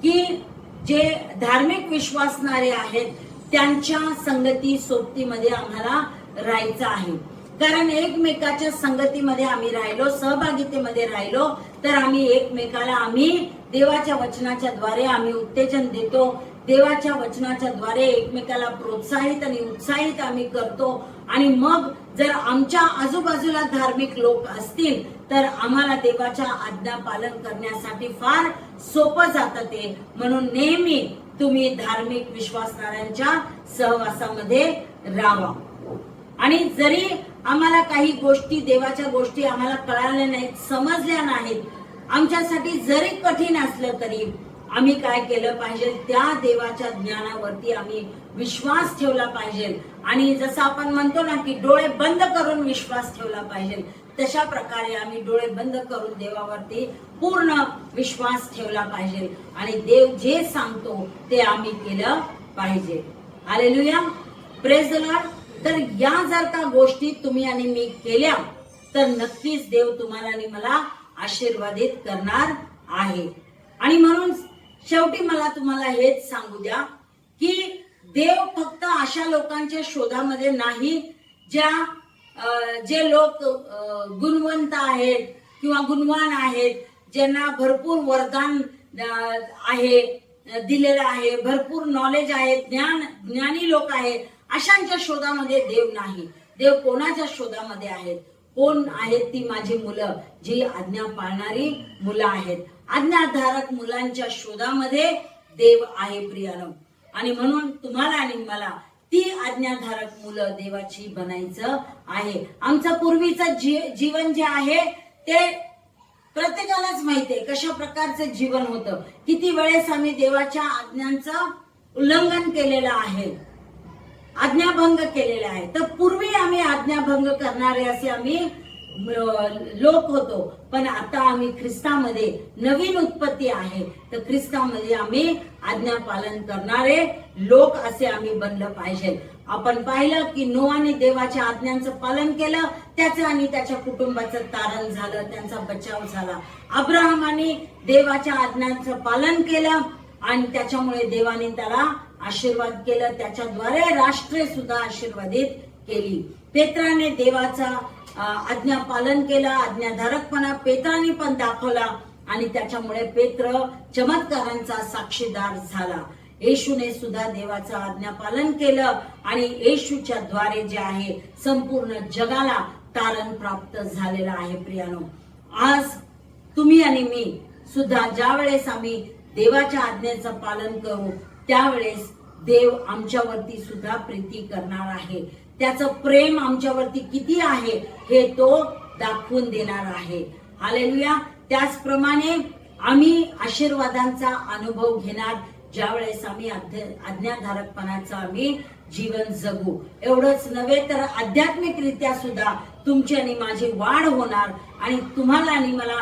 Speaker 1: की जे धार्मिक विश्वासणारे आहेत त्यांच्या संगती सोबतीमध्ये आम्हाला राहायचं आहे. कारण एकमेकाच्या संगतीमध्ये आम्ही राहिलो, सहभागितेमध्ये राहिलो, तर आम्ही एकमेकाला आम्ही देवाच्या वचनाच्या द्वारे आम्ही उत्तेजन देतो, देवाच्या वचनाच्या द्वारे एकमेकाला प्रोत्साहित आणि उत्साहित आम्ही करतो. आणि मग जर आमच्या आजूबाजूला धार्मिक लोक असतील तर आम्हाला देवाच्या आज्ञा पालन करण्यासाठी फार सोपं जातं ते. म्हणून नेहमी तुम्ही धार्मिक विश्वासणाऱ्यांच्या सहवासामध्ये राहावा. आणि जरी आम्हाला काही गोष्टी, देवाच्या गोष्टी आम्हाला कळाल्या नाहीत, समजल्या नाहीत, आमच्यासाठी जरी कठीण असलं तरी आम्ही काय केलं पाहिजे, त्या देवाच्या ज्ञानावरती आम्ही विश्वास ठेवला पाहिजे. आणि जसं आपण म्हणतो ना की डोळे बंद करून विश्वास ठेवला पाहिजे, तशा प्रकारे आम्ही डोळे बंद करून देवावरती पूर्ण विश्वास ठेवला पाहिजे आणि देव जे सांगतो ते आम्ही केलं पाहिजे. Hallelujah, praise the Lord. तर या जर का गोष्टी तुम्ही आणि मी केल्या तर नक्कीच देव तुम्हाला आणि मला आशीर्वादित करणार आहे. आणि म्हणून शेवटी मला तुम्हाला हेच सांगू द्या की देव फक्त अशा लोकांच्या शोधामध्ये नाही जे लोक गुणवंत आहेत किंवा गुणवान आहेत, ज्यांना भरपूर वरदान आहे दिलेलं आहे, भरपूर नॉलेज आहे, ज्ञानी लोक आहेत, अशांच्या शोधामध्ये देव नाही. देव कोणाच्या शोधामध्ये आहेत? कोण आहेत? ती माझी मुलं, जी आज्ञा पाळणारी मुलं आहेत. आज्ञाधारक मुलांच्या शोधामध्ये देव आहे प्रियानो. आणि म्हणून तुम्हाला आणि मला ती आज्ञाधारक मुलं देवाची बनायचं आहे. आमचं पूर्वीचं जीवन जे आहे ते प्रत्येकालाच माहिती आहे कशा प्रकारचं जीवन होतं, किती वेळेस आम्ही देवाच्या आज्ञांचं उल्लंघन केलेलं आहे, आज्ञाभंग केलेला आहे. तर पूर्वी आम्ही आज्ञाभंग करणारे असे आम्ही लोक होतो, पण आता आम्ही ख्रिस्तामध्ये नवीन उत्पत्ती आहे, तर ख्रिस्तामध्ये आम्ही आज्ञा पालन करणारे लोक असे आम्ही बनलं पाहिजे. आपण पाहिलं की नोआने देवाच्या आज्ञांचं पालन केलं, त्याचं आणि त्याच्या कुटुंबाचं तारण झालं, त्यांचा बचाव झाला. अब्राहमाने देवाच्या आज्ञांचं पालन केलं आणि त्याच्यामुळे देवाने त्याला आशीर्वाद केलं, त्याच्याद्वारे राष्ट्रे सुद्धा आशीर्वादित केली. पेत्राने देवाचा आज्ञा पालन केलं, आज्ञाधारकपणा पेत्राने पण दाखवला आणि त्याच्यामुळे पेत्र चमत्कारांचा साक्षीदार झाला. येशूने सुद्धा देवाचं आज्ञा पालन केलं आणि येशूच्या द्वारे जे आहे संपूर्ण जगाला तारण प्राप्त झालेलं आहे. प्रियानो, आज तुम्ही आणि मी सुद्धा ज्या वेळेस आम्ही देवाच्या आज्ञेचं पालन करू त्यावेळेस देव आमच्यावरती सुद्धा प्रीती करणार आहे. त्याचं प्रेम आमच्यावरती किती आहे हे तो दाखवून देणार आहे. हालेलुया. त्याचप्रमाणे आम्ही आशीर्वादांचा अनुभव घेणार ज्या वेळेस आम्ही आज्ञाधारकपणाचं आम्ही जीवन जगू. एवढंच नव्हे तर आध्यात्मिकरित्या सुद्धा तुमची आणि माझी वाढ होणार आणि तुम्हाला आणि मला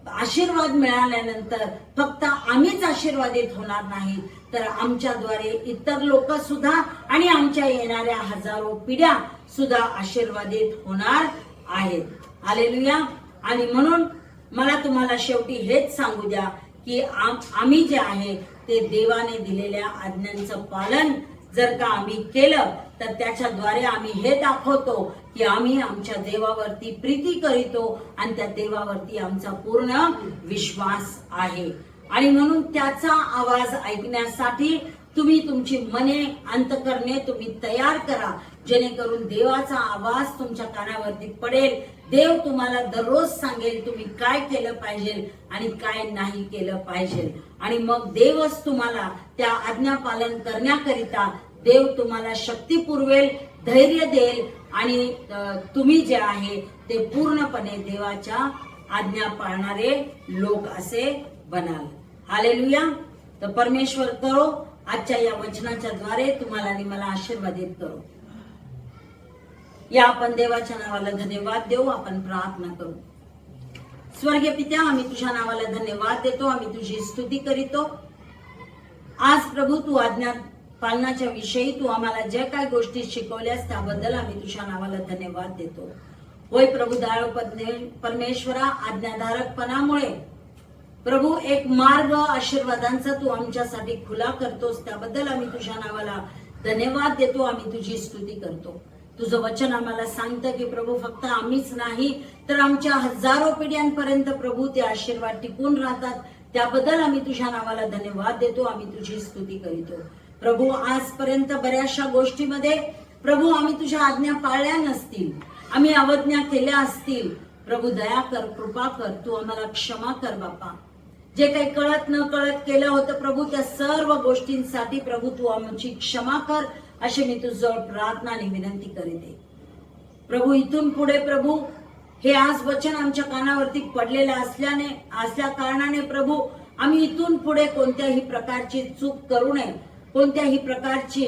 Speaker 1: आशीर्वाद मिळाल्यानंतर फक्त आम्हीच आशीर्वादित होणार नाहीत, तर आमच्याद्वारे इतर लोक सुद्धा आणि आमच्या येणाऱ्या हजारो पिढ्या सुद्धा आशीर्वादित होणार आहेत. हालेलुया. आणि म्हणून मला तुम्हाला शेवटी हेच सांगू द्या की आम्ही जे आहे ते देवाने दिलेल्या आज्ञांचं पालन जर का आम्ही केलं तर त्याच्याद्वारे आम्ही हे दाखवतो की आम्ही आमच्या देवावरती प्रीती करीतो आणि त्या देवावरती आमचा पूर्ण विश्वास आहे. आणि म्हणून त्याचा आवाज ऐकण्यासाठी तुम्ही तुमची मने अंतकरणे तुम्ही तयार करा, जेणेकरून देवाचा आवाज तुमच्या कानावरती पडेल. देव तुम्हाला दररोज सांगेल तुम्ही काय केलं पाहिजे आणि काय नाही केलं पाहिजे. आणि मग देवच तुम्हाला त्या आज्ञा पालन करण्याकरिता देव तुम्हाला शक्ती पुरवेल, धैर्य देईल आणि तुम्ही जे आहे ते पूर्णपणे देवाच्या आज्ञा पाळणारे लोक असे बनाल. हालेलुया. तर परमेश्वर करो आजच्या या वचनाच्या द्वारे तुम्हाला आणि मला आशीर्वादित करो. या आपण देवाच्या नावाला धन्यवाद देऊ. आपण प्रार्थना करू. स्वर्गीय पित्या, आम्ही तुझ्या नावाला धन्यवाद देतो, आम्ही तुझी स्तुती करीतो. आज प्रभू तू आज्ञा पालनाच्या विषयी तू आम्हाला ज्या काय गोष्टी शिकवल्यास त्याबद्दल आम्ही तुझ्या नावाला धन्यवाद देतो. होय प्रभू दयाळू परमेश्वरा, आज्ञाधारकपणामुळे प्रभू एक मार्ग आशीर्वादांचा तू आमच्यासाठी खुला करतोस, त्याबद्दल आम्ही तुझ्या नावाला धन्यवाद देतो, आम्ही तुझी स्तुती करतो. तुझं वचन आम्हाला सांगतं की प्रभू फक्त आम्हीच नाही तर आमच्या हजारो पिढ्यांपर्यंत प्रभू ते आशीर्वाद टिकून राहतात, त्याबद्दल आम्ही तुझ्या नावाला धन्यवाद देतो, आम्ही तुझी स्तुती करीतो. प्रभू आजपर्यंत बऱ्याचशा गोष्टीमध्ये प्रभू आम्ही तुझ्या आज्ञा पाळल्या नसतील, आम्ही अवज्ञा केल्या असतील, प्रभू दया कर, कृपा कर, तू आम्हाला क्षमा कर बापा. जे काही कळत न कळत केलं होतं प्रभू त्या सर्व गोष्टींसाठी प्रभू तू आमची क्षमा कर, अशी मी तुझ्याजवळ प्रार्थना आणि विनंती करते. प्रभू इथून पुढे प्रभू हे आज वचन आमच्या कानावरती पडलेलं असल्या कारणाने प्रभू आम्ही इथून पुढे कोणत्याही प्रकारची चूक करू नये, कोणत्याही प्रकारची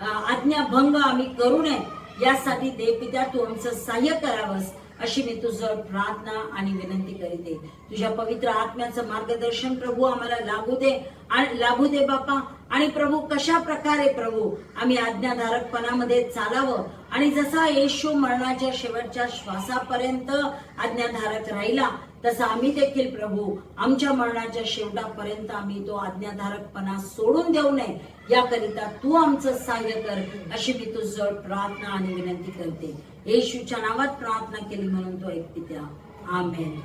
Speaker 1: आज्ञाभंग आम्ही करू नये, यासाठी देवपित्या तू आमचं सहाय्य करावंस, अशी मी तुझं प्रार्थना आणि विनंती करते. तुझ्या पवित्र आत्म्याचं मार्गदर्शन प्रभू आम्हाला लाभू दे बापा. आणि प्रभू कशा प्रकारे प्रभू आम्ही आज्ञाधारकपणामध्ये चालावं आणि जसा येशू मरणाच्या शेवटच्या श्वासापर्यंत आज्ञाधारक राहिला तसा आम्ही देखील प्रभू आमच्या मरणाच्या शेवटापर्यंत आम्ही तो आज्ञाधारकपणा सोडून देऊ नये, याकरिता तू आमचं सहाय्य कर, अशी मी तुझं प्रार्थना आणि विनंती करते. येशूच्या नावात प्रार्थना केली म्हणून तो ऐक पित्या. आमेन.